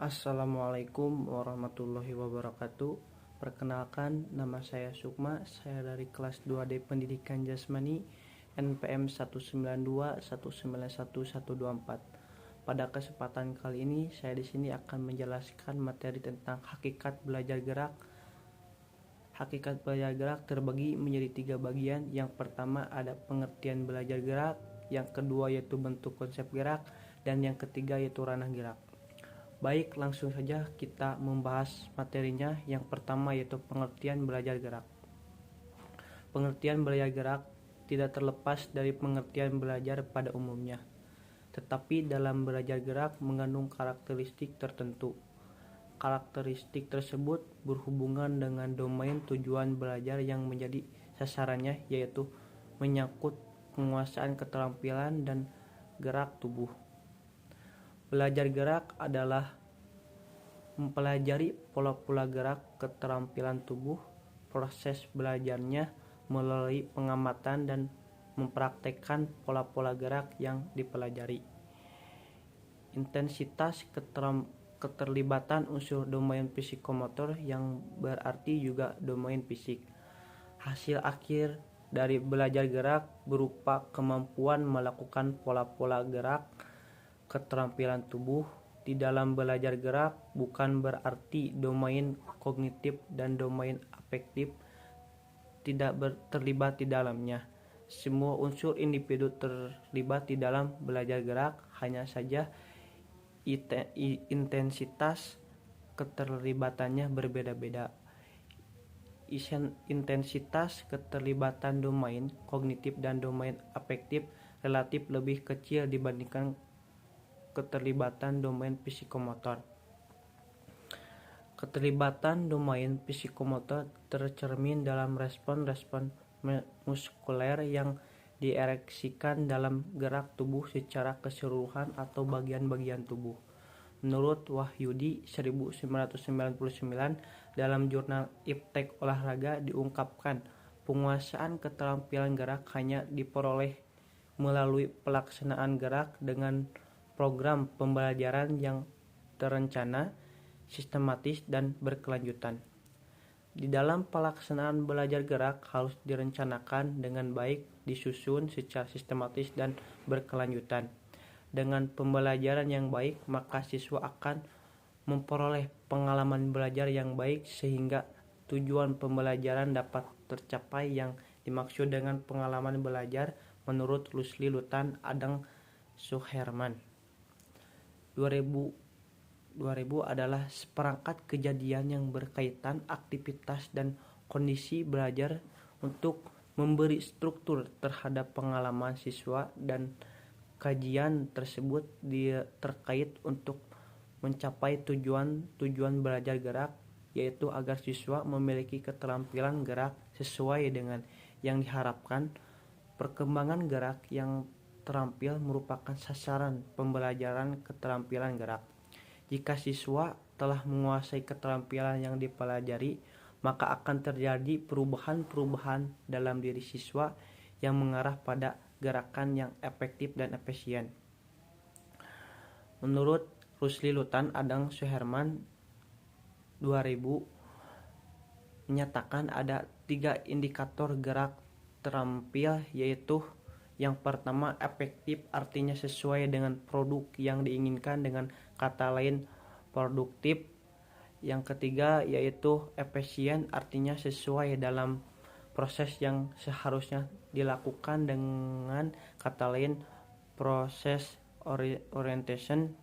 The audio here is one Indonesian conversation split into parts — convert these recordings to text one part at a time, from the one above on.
Assalamualaikum warahmatullahi wabarakatuh. Perkenalkan, nama saya Sukma. Saya dari kelas 2D Pendidikan Jasmani NPM 192191124. Pada kesempatan kali ini, saya di sini akan menjelaskan materi tentang hakikat belajar gerak. Hakikat belajar gerak terbagi menjadi 3 bagian. Yang pertama ada pengertian belajar gerak, yang kedua yaitu bentuk konsep gerak, dan yang ketiga yaitu ranah gerak. Baik, langsung saja kita membahas materinya. Yang pertama yaitu pengertian belajar gerak. Pengertian belajar gerak tidak terlepas dari pengertian belajar pada umumnya, tetapi dalam belajar gerak mengandung karakteristik tertentu. Karakteristik tersebut berhubungan dengan domain tujuan belajar yang menjadi sasarannya, yaitu menyangkut penguasaan keterampilan dan gerak tubuh. Belajar gerak adalah mempelajari pola-pola gerak keterampilan tubuh. Proses belajarnya melalui pengamatan dan mempraktekkan pola-pola gerak yang dipelajari. Intensitas keterlibatan unsur domain psikomotor yang berarti juga domain fisik. Hasil akhir dari belajar gerak berupa kemampuan melakukan pola-pola gerak keterampilan tubuh. Di dalam belajar gerak bukan berarti domain kognitif dan domain afektif tidak terlibat di dalamnya. Semua unsur individu terlibat di dalam belajar gerak, hanya saja intensitas keterlibatannya berbeda-beda. Intensitas keterlibatan domain kognitif dan domain afektif relatif lebih kecil dibandingkan keterlibatan domain psikomotor. Keterlibatan domain psikomotor tercermin dalam respon-respon muskuler yang diekspresikan dalam gerak tubuh secara keseluruhan atau bagian-bagian tubuh. Menurut Wahyudi 1999 dalam jurnal Iptek Olahraga diungkapkan, penguasaan keterampilan gerak hanya diperoleh melalui pelaksanaan gerak dengan program pembelajaran yang terencana, sistematis, dan berkelanjutan. Di dalam pelaksanaan belajar gerak harus direncanakan dengan baik, disusun secara sistematis dan berkelanjutan. Dengan pembelajaran yang baik, maka siswa akan memperoleh pengalaman belajar yang baik sehingga tujuan pembelajaran dapat tercapai. Yang dimaksud dengan pengalaman belajar menurut Rusli Lutan Adang Suherman 2000 adalah seperangkat kejadian yang berkaitan aktivitas dan kondisi belajar untuk memberi struktur terhadap pengalaman siswa, dan kajian tersebut terkait untuk mencapai tujuan belajar gerak, yaitu agar siswa memiliki keterampilan gerak sesuai dengan yang diharapkan. Perkembangan gerak yang terampil merupakan sasaran pembelajaran keterampilan gerak. Jika siswa telah menguasai keterampilan yang dipelajari, maka akan terjadi perubahan-perubahan dalam diri siswa yang mengarah pada gerakan yang efektif dan efisien. Menurut Rusli Lutan Adang Suherman 2000 menyatakan ada 3 indikator gerak terampil, yaitu yang pertama efektif, artinya sesuai dengan produk yang diinginkan, dengan kata lain produktif. Yang ketiga yaitu efisien, artinya sesuai dalam proses yang seharusnya dilakukan, dengan kata lain proses orientation.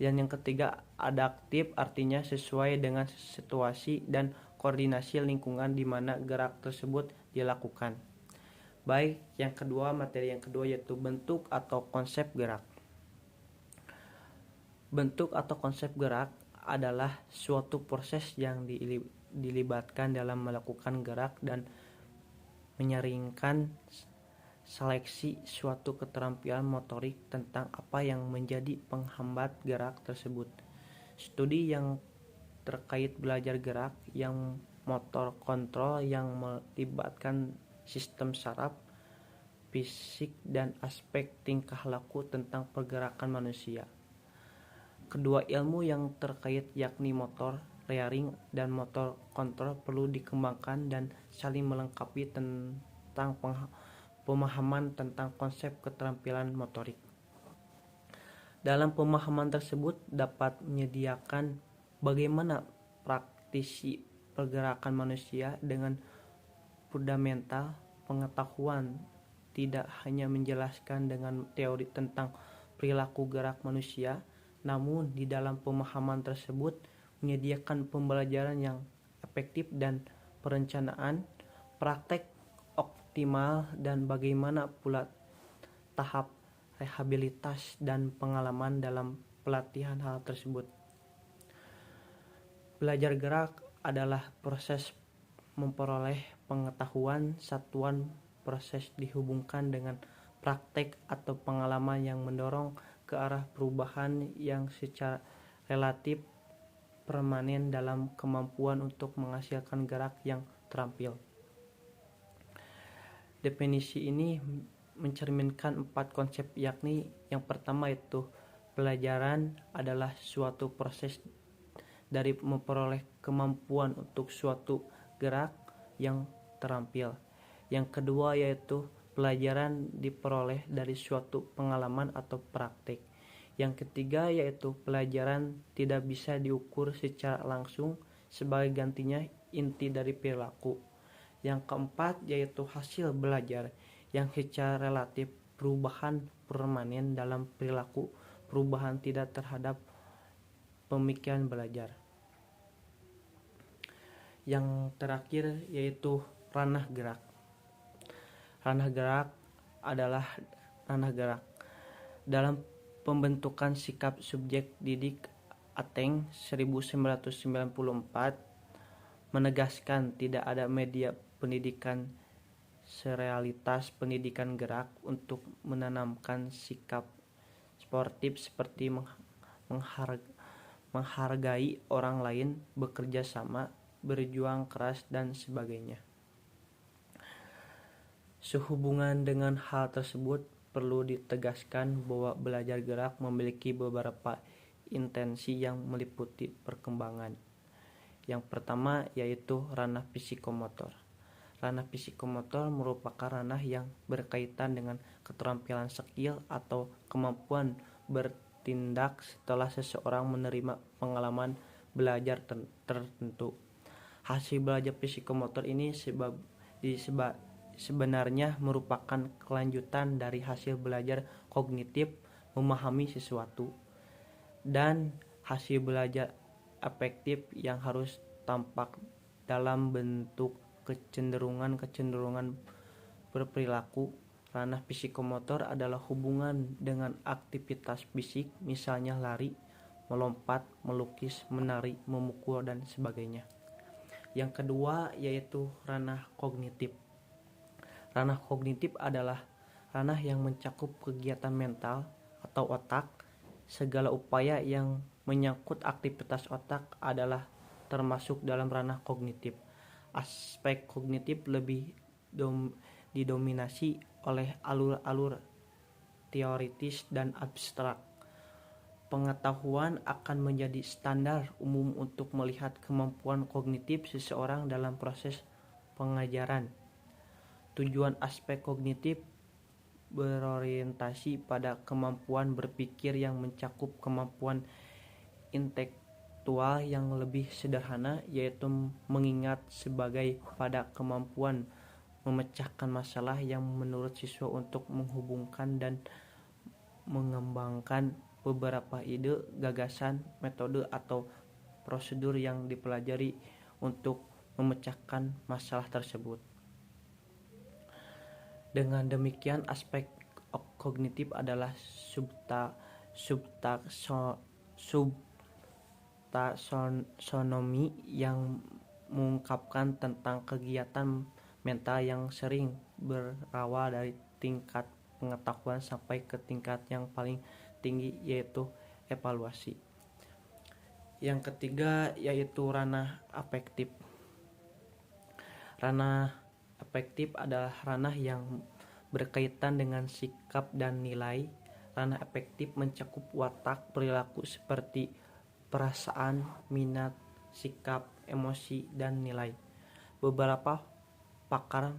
Dan yang ketiga adaptif, artinya sesuai dengan situasi dan koordinasi lingkungan di mana gerak tersebut dilakukan. Baik, materi yang kedua yaitu bentuk atau konsep gerak. Bentuk atau konsep gerak adalah suatu proses yang dilibatkan dalam melakukan gerak dan menyaringkan seleksi suatu keterampilan motorik tentang apa yang menjadi penghambat gerak tersebut. Studi yang terkait belajar gerak yang motor kontrol yang melibatkan sistem saraf, fisik, dan aspek tingkah laku tentang pergerakan manusia. Kedua ilmu yang terkait yakni motor learning dan motor kontrol perlu dikembangkan dan saling melengkapi tentang pemahaman tentang konsep keterampilan motorik. Dalam pemahaman tersebut dapat menyediakan bagaimana praktisi pergerakan manusia dengan fundamental pengetahuan, tidak hanya menjelaskan dengan teori tentang perilaku gerak manusia, namun di dalam pemahaman tersebut menyediakan pembelajaran yang efektif dan perencanaan praktek optimal dan bagaimana pula tahap rehabilitas dan pengalaman dalam pelatihan hal tersebut. Belajar gerak adalah proses memperoleh pengetahuan satuan proses dihubungkan dengan praktek atau pengalaman yang mendorong ke arah perubahan yang secara relatif permanen dalam kemampuan untuk menghasilkan gerak yang terampil. Definisi ini mencerminkan 4 konsep, yakni yang pertama itu pelajaran adalah suatu proses dari memperoleh kemampuan untuk suatu gerak yang terampil. Yang kedua yaitu pelajaran diperoleh dari suatu pengalaman atau praktik. Yang ketiga yaitu pelajaran tidak bisa diukur secara langsung, sebagai gantinya inti dari perilaku. Yang keempat yaitu hasil belajar yang secara relatif perubahan permanen dalam perilaku, perubahan tidak terhadap pemikiran belajar. Yang terakhir yaitu ranah gerak. Ranah gerak adalah ranah gerak dalam pembentukan sikap subjek didik. Ateng 1994 menegaskan tidak ada media pendidikan serealitas pendidikan gerak untuk menanamkan sikap sportif seperti menghargai orang lain, bekerja sama, berjuang keras, dan sebagainya. Sehubungan dengan hal tersebut, perlu ditegaskan bahwa belajar gerak memiliki beberapa intensi yang meliputi perkembangan. Yang pertama yaitu ranah psikomotor. Ranah psikomotor merupakan ranah yang berkaitan dengan keterampilan skill atau kemampuan bertindak setelah seseorang menerima pengalaman belajar tertentu. Hasil belajar psikomotor ini sebenarnya merupakan kelanjutan dari hasil belajar kognitif memahami sesuatu, dan hasil belajar afektif yang harus tampak dalam bentuk kecenderungan berperilaku. Ranah psikomotor adalah hubungan dengan aktivitas fisik, misalnya lari, melompat, melukis, menari, memukul, dan sebagainya. Yang kedua yaitu ranah kognitif. Ranah kognitif adalah ranah yang mencakup kegiatan mental atau otak. Segala upaya yang menyangkut aktivitas otak adalah termasuk dalam ranah kognitif. Aspek kognitif lebih didominasi oleh alur-alur teoritis dan abstrak. Pengetahuan akan menjadi standar umum untuk melihat kemampuan kognitif seseorang dalam proses pengajaran. Tujuan aspek kognitif berorientasi pada kemampuan berpikir yang mencakup kemampuan intelektual yang lebih sederhana, yaitu mengingat, sebagai pada kemampuan memecahkan masalah yang menurut siswa untuk menghubungkan dan mengembangkan beberapa ide, gagasan, metode, atau prosedur yang dipelajari untuk memecahkan masalah tersebut. Dengan demikian, aspek kognitif adalah subtaksonomi yang mengungkapkan tentang kegiatan mental yang sering berawal dari tingkat pengetahuan sampai ke tingkat yang paling tinggi, yaitu evaluasi. Yang ketiga yaitu ranah afektif. Ranah afektif adalah ranah yang berkaitan dengan sikap dan nilai. Ranah afektif mencakup watak perilaku seperti perasaan, minat, sikap, emosi, dan nilai. Beberapa pakar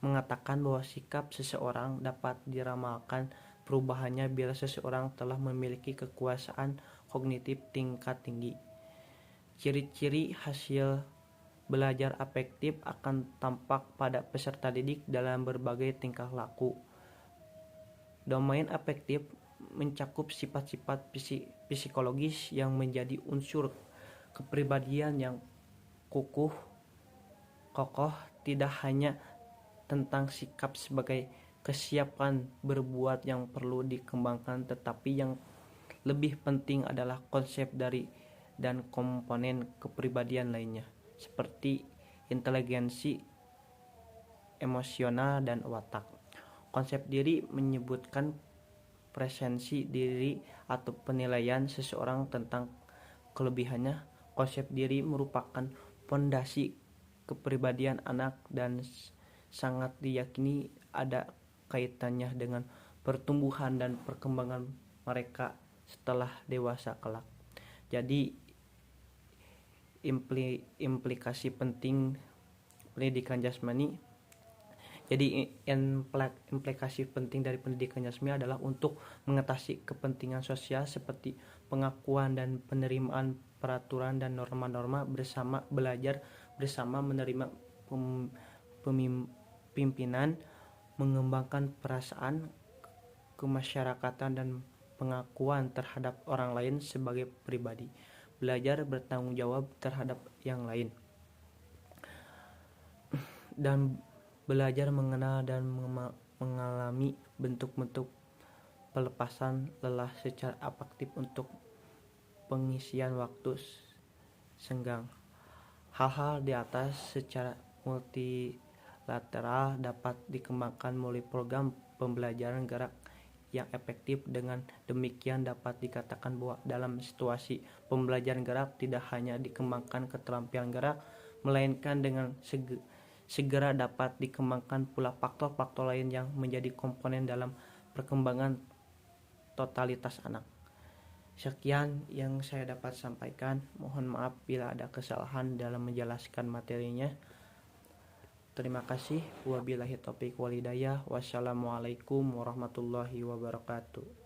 mengatakan bahwa sikap seseorang dapat diramalkan perubahannya bila seseorang telah memiliki kekuasaan kognitif tingkat tinggi. Ciri-ciri hasil belajar afektif akan tampak pada peserta didik dalam berbagai tingkah laku. Domain afektif mencakup sifat-sifat psikologis yang menjadi unsur kepribadian yang kokoh, tidak hanya tentang sikap sebagai kesiapan berbuat yang perlu dikembangkan, tetapi yang lebih penting adalah konsep dari dan komponen kepribadian lainnya, seperti inteligensi, emosional, dan watak. Konsep diri menyebutkan presensi diri atau penilaian seseorang tentang kelebihannya. Konsep diri merupakan fondasi kepribadian anak dan sangat diyakini ada kaitannya dengan pertumbuhan dan perkembangan mereka setelah dewasa kelak. Jadi implikasi penting pendidikan jasmani. Jadi implikasi penting dari pendidikan jasmani adalah untuk mengatasi kepentingan sosial seperti pengakuan dan penerimaan peraturan dan norma-norma bersama, belajar bersama, menerima pimpinan, mengembangkan perasaan kemasyarakatan dan pengakuan terhadap orang lain sebagai pribadi, belajar bertanggung jawab terhadap yang lain, dan belajar mengenal dan mengalami bentuk-bentuk pelepasan lelah secara afektif untuk pengisian waktu senggang. Hal-hal di atas secara multilateral dapat dikembangkan melalui program pembelajaran gerak yang efektif. Dengan demikian dapat dikatakan bahwa dalam situasi pembelajaran gerak tidak hanya dikembangkan keterampilan gerak, melainkan dengan segera dapat dikembangkan pula faktor-faktor lain yang menjadi komponen dalam perkembangan totalitas anak. Sekian yang saya dapat sampaikan. Mohon maaf bila ada kesalahan dalam menjelaskan materinya. Terima kasih. Wabillahi taufiq wal hidayah. Wassalamualaikum warahmatullahi wabarakatuh.